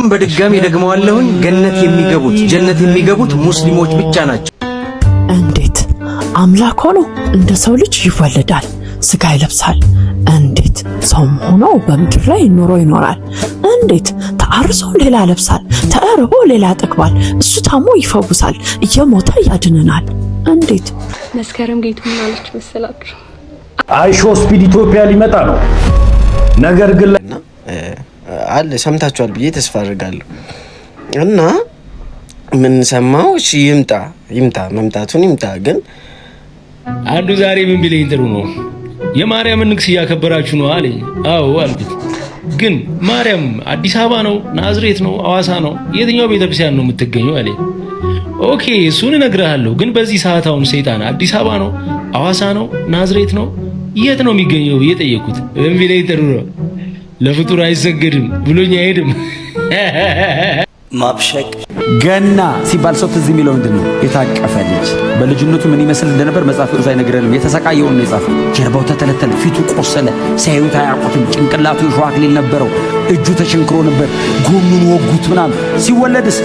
አሁንም በድጋሚ ደግመዋለሁኝ ጀነት የሚገቡት ሙስሊሞች ብቻ ናቸው። እንዴት አምላክ ሆኖ እንደ ሰው ልጅ ይወለዳል፣ ስጋ ይለብሳል? እንዴት ሰውም ሆኖ በምድር ላይ ኑሮ ይኖራል? እንዴት ተአርሶ ሌላ ለብሳል፣ ተርቦ ሌላ ያጠግባል፣ እሱ ታሞ ይፈውሳል፣ እየሞተ ያድነናል? እንዴት መስከረም ጌቱ ምን አለች መሰላችሁ? አይሾ ስፒድ ኢትዮጵያ ሊመጣ ነው። ነገር ግን አለ ሰምታችኋል ብዬ ተስፋ አድርጋለሁ። እና ምን ሰማው? እሺ ይምጣ መምጣቱን ይምጣ። ግን አንዱ ዛሬ ምን ቢለኝ ጥሩ ነው፣ የማርያምን ንግስ እያከበራችሁ ነው አለኝ። አዎ አልኩት። ግን ማርያም አዲስ አበባ ነው፣ ናዝሬት ነው፣ አዋሳ ነው፣ የትኛው ቤተክርስቲያን ነው የምትገኘው አለኝ። ኦኬ እሱን እነግርሃለሁ። ግን በዚህ ሰዓት አሁን ሰይጣን አዲስ አበባ ነው፣ አዋሳ ነው፣ ናዝሬት ነው፣ የት ነው የሚገኘው ብዬ ጠየቅኩት። ምን ቢለኝ ጥሩ ነው፣ ለፍጡር አይሰገድም ብሎኝ አይሄድም። ማብሸቅ ገና ሲባል ሰው ትዝ የሚለው ምንድነው? የታቀፈ ልጅ በልጅነቱ ምን ይመስል እንደነበር መጽሐፍ ቅዱስ አይነግረንም። የተሰቃየውን ነው የጻፈው። ጀርባው ተተለተለ፣ ፊቱ ቆሰለ፣ ሲያዩት አያውቁትም። ጭንቅላቱ የሾህ አክሊል ነበረው፣ እጁ ተሸንክሮ ነበር፣ ጎኑን ወጉት ምናምን። ሲወለድስ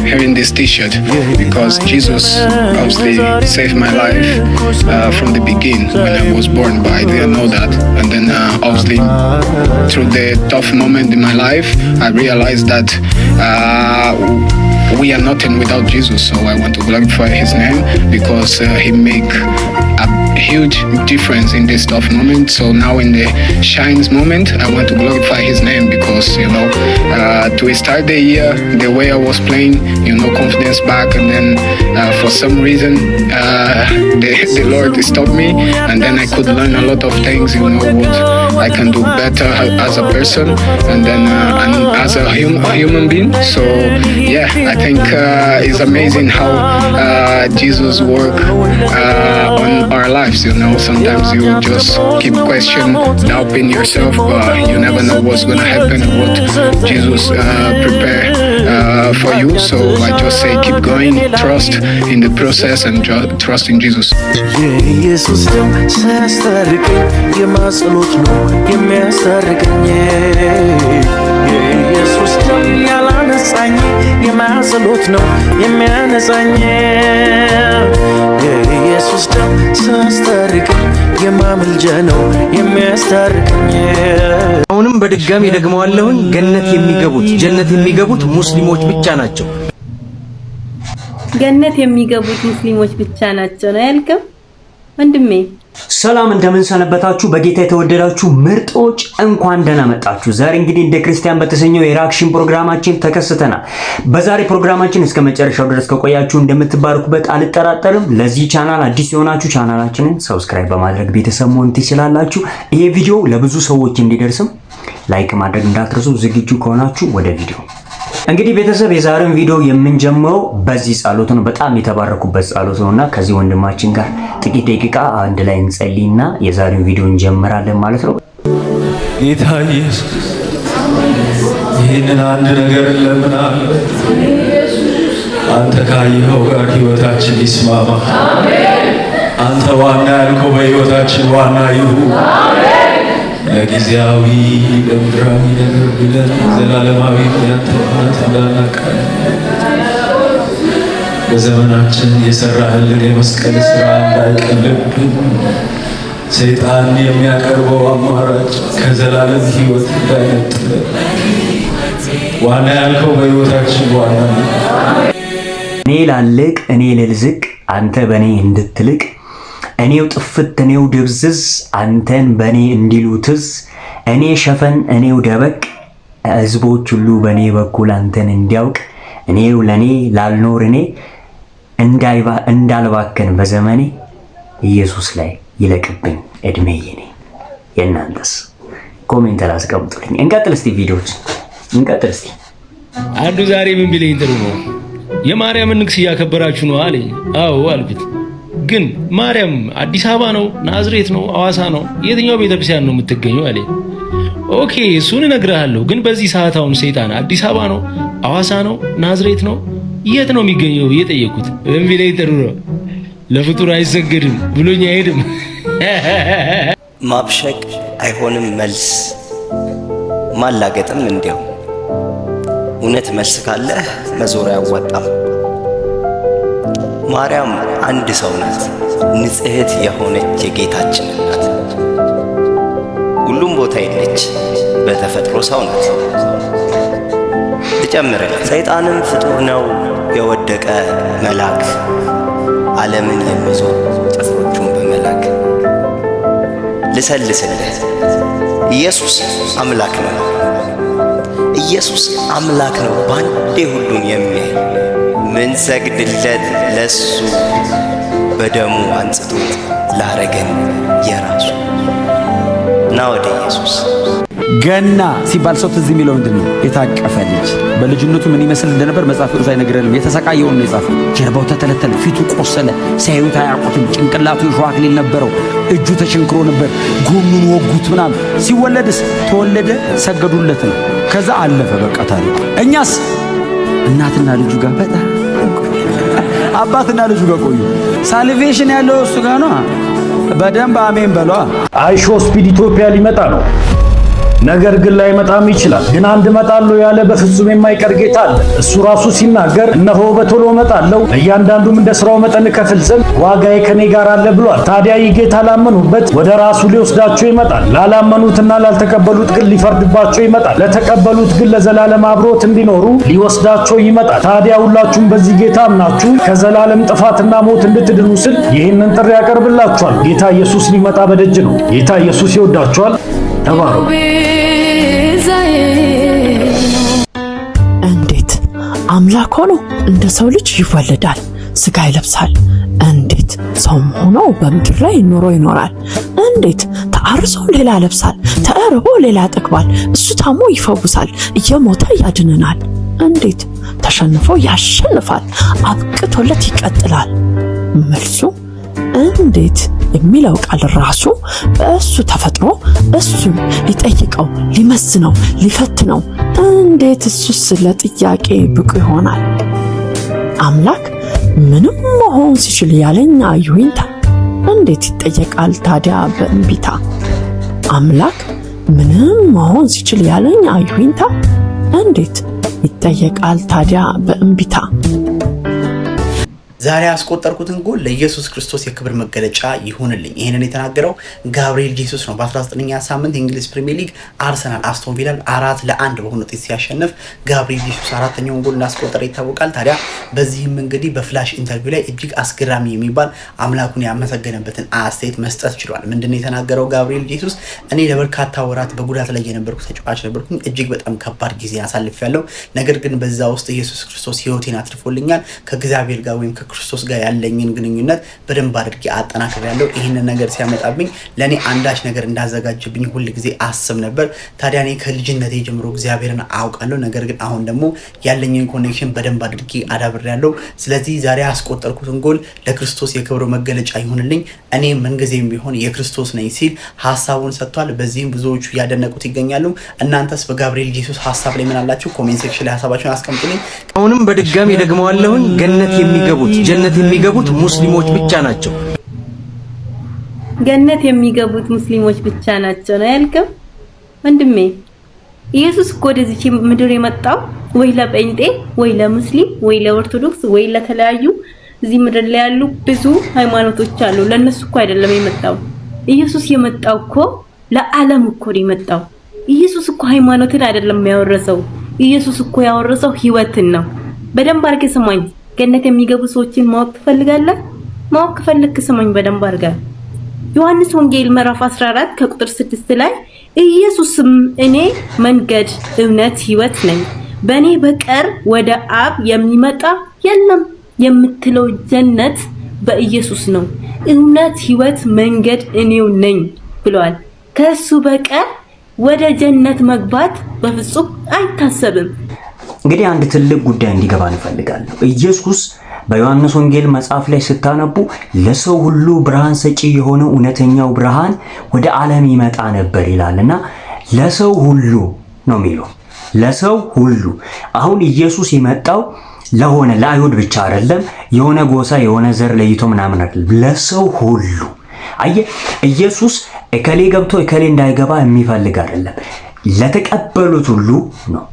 having this t-shirt because Jesus obviously saved my life from the beginning when I was born, but I didn't know that. And then obviously through the tough moment in my life I realized that we are nothing without Jesus, so I want to glorify his name because he make a huge difference in this tough moment. So now in the shines moment I want to glorify his name because to start the year the way I was playing, confidence back, and then for some reason the Lord stopped me, and then I could learn a lot of things, what I can do better as a person, and then and as a human being. So yeah, I think it's amazing how Jesus work on our lives. Sometimes you just keep doubting yourself, but you never know what's gonna happen, what Jesus prepare for you. So I just say keep going, trust in the process, and trust in Jesus. የማጸሎት ነው የሚያነሳኝ የኢየሱስ ደም ሲያስታርቀኝ የማምልጃ ነው የሚያስታርቀኝ። አሁንም በድጋሚ ደግመዋለሁኝ ጀነት የሚገቡት ሙስሊሞች ብቻ ናቸው። ገነት የሚገቡት ሙስሊሞች ብቻ ናቸው ነው ያልከው ወንድሜ? ሰላም እንደምን ሰነበታችሁ? በጌታ የተወደዳችሁ ምርጦች እንኳን ደህና መጣችሁ። ዛሬ እንግዲህ እንደ ክርስቲያን በተሰኘው የሪአክሽን ፕሮግራማችን ተከስተናል። በዛሬ ፕሮግራማችን እስከ መጨረሻው ድረስ ከቆያችሁ እንደምትባረኩበት አልጠራጠርም። ለዚህ ቻናል አዲስ የሆናችሁ ቻናላችንን ሰብስክራይብ በማድረግ ቤተሰብ መሆን ትችላላችሁ። ይሄ ቪዲዮ ለብዙ ሰዎች እንዲደርስም ላይክ ማድረግ እንዳትረሱ። ዝግጁ ከሆናችሁ ወደ ቪዲዮ እንግዲህ ቤተሰብ የዛሬውን ቪዲዮ የምንጀምረው በዚህ ጸሎት ነው። በጣም የተባረኩበት ጸሎት ነውና ከዚህ ወንድማችን ጋር ጥቂት ደቂቃ አንድ ላይ እንጸልይና የዛሬውን ቪዲዮ እንጀምራለን ማለት ነው። ጌታ ኢየሱስ ይህንን አንድ ነገር ለምናለሁ፣ አንተ ካየኸው ጋር ህይወታችን ይስማማ። አንተ ዋና ያልከው በህይወታችን ዋና ይሁን። ለጊዜያዊ ለምድራዊ ነገር ብለን ዘላለማዊ ያንተ እውነት እንዳናቀር በዘመናችን የሰራህልን የመስቀል ስራ እንዳይቀልብን ሰይጣን የሚያቀርበው አማራጭ ከዘላለም ህይወት እንዳይነጥለን ዋና ያልከው በህይወታችን ዋና ነው። እኔ ላልቅ እኔ ልልዝቅ አንተ በእኔ እንድትልቅ እኔው ጥፍት እኔው ድብዝዝ አንተን በኔ እንዲሉትዝ እኔ ሸፈን እኔው ደበቅ ህዝቦች ሁሉ በኔ በኩል አንተን እንዲያውቅ እኔው ለኔ ላልኖር እኔ እንዳልባከን በዘመኔ ኢየሱስ ላይ ይለቅብኝ እድሜ የኔ። የናንተስ ኮሜንት ላይ አስቀምጡልኝ። እንቀጥል እስቲ ቪዲዮዎች እንቀጥል እስቲ። አንዱ ዛሬ ምን ቢለኝ ጥሩ ነው፣ የማርያምን ንግስ እያከበራችሁ ነው አለኝ። አዎ አልኩት። ግን ማርያም አዲስ አበባ ነው፣ ናዝሬት ነው፣ አዋሳ ነው፣ የትኛው ቤተክርስቲያን ነው የምትገኘው አለኝ። ኦኬ እሱን እነግርሃለሁ። ግን በዚህ ሰዓት አሁን ሰይጣን አዲስ አበባ ነው፣ አዋሳ ነው፣ ናዝሬት ነው፣ የት ነው የሚገኘው ብዬ ጠየቅኩት። ምን ቢለኝ ጥሩ ነው፣ ለፍጡር አይሰገድም ብሎኝ አይሄድም። ማብሸቅ አይሆንም መልስ ማላገጥም እንዲያው እውነት መልስ ካለ መዞሪያ አያዋጣም። ማርያም አንድ ሰው ናት፣ ንጽሕት የሆነች የጌታችን እናት። ሁሉም ቦታ የለች፣ በተፈጥሮ ሰው ናት። ልጨምርልህ፣ ሰይጣንም ፍጡር ነው፣ የወደቀ መልአክ፣ ዓለምን የሚዞር ጭፍሮቹን በመላክ። ልሰልስልህ፣ ኢየሱስ አምላክ ነው። ኢየሱስ አምላክ ነው፣ ባንዴ ሁሉን የሚያይ ምን ሰግድለት ለሱ፣ በደሙ አንጽቶ ላረገን የራሱ። ና ወደ ኢየሱስ። ገና ሲባል ሰው ትዝ የሚለው ምንድን ነው? የታቀፈ ልጅ። በልጅነቱ ምን ይመስል እንደነበር መጽሐፍ ቅዱስ አይነግረንም። የተሰቃየውን ነው የጻፈው። ጀርባው ተተለተለ፣ ፊቱ ቆሰለ፣ ሲያዩት አያውቁትም። ጭንቅላቱ የሾህ አክሊል ነበረው፣ እጁ ተሸንክሮ ነበር፣ ጎኑን ወጉት ምናምን። ሲወለድስ ተወለደ፣ ሰገዱለት ነው። ከዛ አለፈ በቃ ታሪኩ። እኛስ እናትና ልጁ ጋር በጣም አባትና ልጁ ጋር ቆዩ። ሳልቬሽን ያለው እሱ ጋር ነው። በደንብ አሜን በሏ። አይሾ ስፒድ ኢትዮጵያ ሊመጣ ነው። ነገር ግን ላይመጣም ይችላል። ግን አንድ እመጣለሁ ያለ በፍጹም የማይቀር ጌታ አለ። እሱ ራሱ ሲናገር እነሆ በቶሎ እመጣለሁ፣ ለእያንዳንዱም እንደ ሥራው መጠን እከፍል ዘንድ ዋጋዬ ከኔ ጋር አለ ብሏል። ታዲያ ይህ ጌታ ላመኑበት ወደ ራሱ ሊወስዳቸው ይመጣል። ላላመኑትና ላልተቀበሉት ግን ሊፈርድባቸው ይመጣል። ለተቀበሉት ግን ለዘላለም አብሮት እንዲኖሩ ሊወስዳቸው ይመጣል። ታዲያ ሁላችሁም በዚህ ጌታ አምናችሁ ከዘላለም ጥፋትና ሞት እንድትድኑ ስል ይህንን ጥሪ ያቀርብላችኋል። ጌታ ኢየሱስ ሊመጣ በደጅ ነው። ጌታ ኢየሱስ ይወዳችኋል። ተባረኩ። እንዴት አምላክ ሆኖ እንደ ሰው ልጅ ይወለዳል፣ ስጋ ይለብሳል? እንዴት ሰውም ሆኖ በምድር ላይ ኑሮ ይኖራል? እንዴት ተአርሶ ሌላ ለብሳል፣ ተርቦ ሌላ ያጠግባል? እሱ ታሞ ይፈውሳል፣ እየሞተ ያድነናል። እንዴት ተሸንፎ ያሸንፋል፣ አብቅቶለት ይቀጥላል? መልሱ እንዴት የሚለው ቃል ራሱ በእሱ ተፈጥሮ እሱን ሊጠይቀው፣ ሊመስነው፣ ሊፈትነው እንዴት እሱስ ለጥያቄ ብቁ ይሆናል? አምላክ ምንም መሆን ሲችል ያለኛ ይሁንታ እንዴት ይጠየቃል ታዲያ በእንቢታ? አምላክ ምንም መሆን ሲችል ያለኛ ይሁንታ እንዴት ይጠየቃል ታዲያ በእንቢታ? ዛሬ ያስቆጠርኩትን ጎል ለኢየሱስ ክርስቶስ የክብር መገለጫ ይሁንልኝ። ይሄንን የተናገረው ጋብሪኤል ጄሱስ ነው። በ19ኛ ሳምንት የእንግሊዝ ፕሪሚየር ሊግ አርሰናል አስቶን ቪላን 4-1 በሆነ ውጤት ሲያሸንፍ ጋብሪኤል ጄሱስ አራተኛውን ጎል እንዳስቆጠረ ይታወቃል። ታዲያ በዚህም እንግዲህ በፍላሽ ኢንተርቪው ላይ እጅግ አስገራሚ የሚባል አምላኩን ያመሰገነበትን አስተያየት መስጠት ችሏል። ምንድነው የተናገረው ጋብሪኤል ጄሱስ? እኔ ለበርካታ ወራት በጉዳት ላይ የነበርኩ ተጫዋች ነበርኩኝ። እጅግ በጣም ከባድ ጊዜ አሳልፌያለሁ። ነገር ግን በዛ ውስጥ ኢየሱስ ክርስቶስ ሕይወቴን አትርፎልኛል። ከእግዚአብሔር ጋር ወይም ክርስቶስ ጋር ያለኝን ግንኙነት በደንብ አድርጌ አጠናክሬያለሁ። ይህንን ነገር ሲያመጣብኝ ለኔ አንዳች ነገር እንዳዘጋጅብኝ ሁል ጊዜ አስብ ነበር። ታዲያ እኔ ከልጅነቴ ጀምሮ እግዚአብሔርን አውቃለሁ። ነገር ግን አሁን ደግሞ ያለኝን ኮኔክሽን በደንብ አድርጌ አዳብሬያለሁ። ስለዚህ ዛሬ ያስቆጠርኩትን ጎል ለክርስቶስ የክብሩ መገለጫ ይሁንልኝ፣ እኔ ምንጊዜም ቢሆን የክርስቶስ ነኝ ሲል ሐሳቡን ሰጥቷል። በዚህም ብዙዎቹ ያደነቁት ይገኛሉ። እናንተስ በጋብሪኤል ጄሱስ ሐሳብ ላይ ምን አላችሁ? ኮሜንት ሴክሽን ላይ ሐሳባችሁን አስቀምጡልኝ። አሁንም በድጋሚ ደግመዋለሁኝ፣ ገነት የሚገቡት ጀነት የሚገቡት ሙስሊሞች ብቻ ናቸው። ገነት የሚገቡት ሙስሊሞች ብቻ ናቸው ነው ያልከው ወንድሜ? ኢየሱስ እኮ ወደዚህ ምድር የመጣው ወይ ለጴንጤ ወይ ለሙስሊም ወይ ለኦርቶዶክስ ወይ ለተለያዩ እዚህ ምድር ላይ ያሉ ብዙ ሃይማኖቶች አሉ። ለነሱ እኮ አይደለም የመጣው። ኢየሱስ የመጣው እኮ ለዓለም እኮ ነው የመጣው። ኢየሱስ እኮ ሃይማኖትን አይደለም ያወረሰው። ኢየሱስ እኮ ያወረሰው ህይወትን ነው። በደንብ አድርገህ ስማኝ። ገነት የሚገቡ ሰዎችን ማወቅ ትፈልጋለህ? ማወቅ ከፈለክ ስማኝ በደንብ አድርገህ። ዮሐንስ ወንጌል ምዕራፍ 14 ከቁጥር 6 ላይ ኢየሱስም እኔ መንገድ፣ እውነት፣ ህይወት ነኝ፣ በእኔ በቀር ወደ አብ የሚመጣ የለም የምትለው ጀነት በኢየሱስ ነው። እውነት፣ ህይወት፣ መንገድ እኔው ነኝ ብሏል። ከሱ በቀር ወደ ጀነት መግባት በፍጹም አይታሰብም። እንግዲህ አንድ ትልቅ ጉዳይ እንዲገባ እንፈልጋለሁ። ኢየሱስ በዮሐንስ ወንጌል መጽሐፍ ላይ ስታነቡ ለሰው ሁሉ ብርሃን ሰጪ የሆነ እውነተኛው ብርሃን ወደ ዓለም ይመጣ ነበር ይላልና ለሰው ሁሉ ነው የሚለው፣ ለሰው ሁሉ። አሁን ኢየሱስ የመጣው ለሆነ ለአይሁድ ብቻ አይደለም፣ የሆነ ጎሳ የሆነ ዘር ለይቶ ምናምን አይደለም፣ ለሰው ሁሉ። አየ ኢየሱስ እከሌ ገብቶ እከሌ እንዳይገባ የሚፈልግ አይደለም፣ ለተቀበሉት ሁሉ ነው።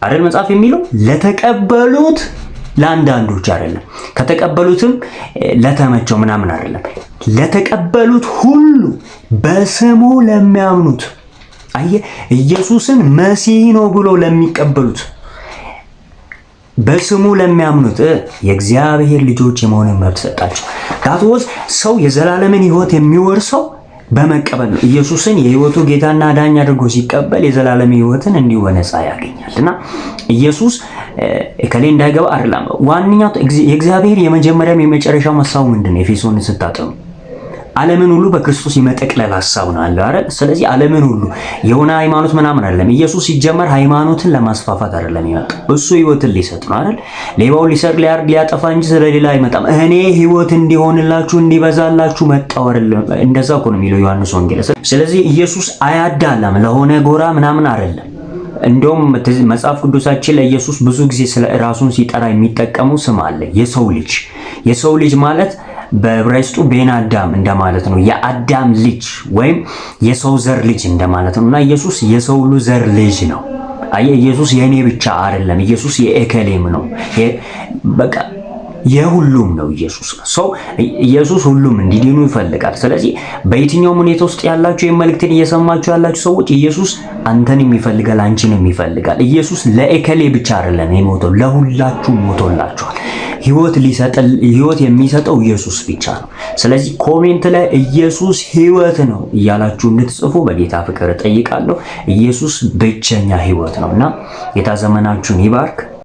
አይደል መጽሐፍ የሚለው ለተቀበሉት ለአንዳንዶች አይደለም፣ ከተቀበሉትም ለተመቸው ምናምን አይደለም፣ ለተቀበሉት ሁሉ በስሙ ለሚያምኑት። አየህ ኢየሱስን መሲህ ነው ብሎ ለሚቀበሉት በስሙ ለሚያምኑት የእግዚአብሔር ልጆች የመሆንን መብት ሰጣቸው። ዳትወስ ሰው የዘላለምን ሕይወት የሚወርሰው በመቀበል ነው። ኢየሱስን የሕይወቱ ጌታና ዳኛ አድርጎ ሲቀበል የዘላለም ሕይወትን እንዲሁ በነፃ ያገኛልና ኢየሱስ እከሌ እንዳይገባ አይደለም። ዋንኛው የእግዚአብሔር የመጀመሪያም የመጨረሻው ሐሳቡ ምንድነው? ኤፌሶን ስታጠኑ ዓለምን ሁሉ በክርስቶስ የመጠቅለል ሐሳብ ነው አለ አይደል? ስለዚህ ዓለምን ሁሉ የሆነ ሃይማኖት ምናምን አይደለም። ኢየሱስ ሲጀመር ሃይማኖትን ለማስፋፋት አይደለም የመጣው፣ እሱ ሕይወትን ሊሰጥ ነው አይደል? ሌባውን ሊሰርቅ ሊያርድ ሊያጠፋ እንጂ ስለሌላ አይመጣም። እኔ ሕይወት እንዲሆንላችሁ እንዲበዛላችሁ መጣሁ አይደለም? እንደዛ እኮ ነው የሚለው ዮሐንስ ወንጌል። ስለዚህ ኢየሱስ አያዳላም፣ ለሆነ ጎራ ምናምን አይደለም። እንደውም መጽሐፍ ቅዱሳችን ለኢየሱስ ብዙ ጊዜ ስለ ራሱን ሲጠራ የሚጠቀመው ስም አለ፣ የሰው ልጅ። የሰው ልጅ ማለት በዕብራይስጡ ቤን አዳም እንደማለት ነው። የአዳም ልጅ ወይም የሰው ዘር ልጅ እንደማለት ነው እና ኢየሱስ የሰው ሁሉ ዘር ልጅ ነው። አየህ ኢየሱስ የኔ ብቻ አይደለም፣ ኢየሱስ የኤከሌም ነው። በቃ የሁሉም ነው ኢየሱስ። ሰው ኢየሱስ ሁሉም እንዲድኑ ይፈልጋል። ስለዚህ በየትኛውም ሁኔታ ውስጥ ያላችሁ የመልእክትን እየሰማችሁ ያላችሁ ሰዎች ኢየሱስ አንተንም ይፈልጋል፣ አንቺንም ይፈልጋል። ኢየሱስ ለኤከሌ ብቻ አይደለም የሞተው፣ ለሁላችሁም ሞቶላችኋል። ሕይወት የሚሰጠው ኢየሱስ ብቻ ነው። ስለዚህ ኮሜንት ላይ ኢየሱስ ሕይወት ነው እያላችሁ እንድትጽፉ በጌታ ፍቅር እጠይቃለሁ። ኢየሱስ ብቸኛ ሕይወት ነውና ጌታ ዘመናችሁን ይባርክ።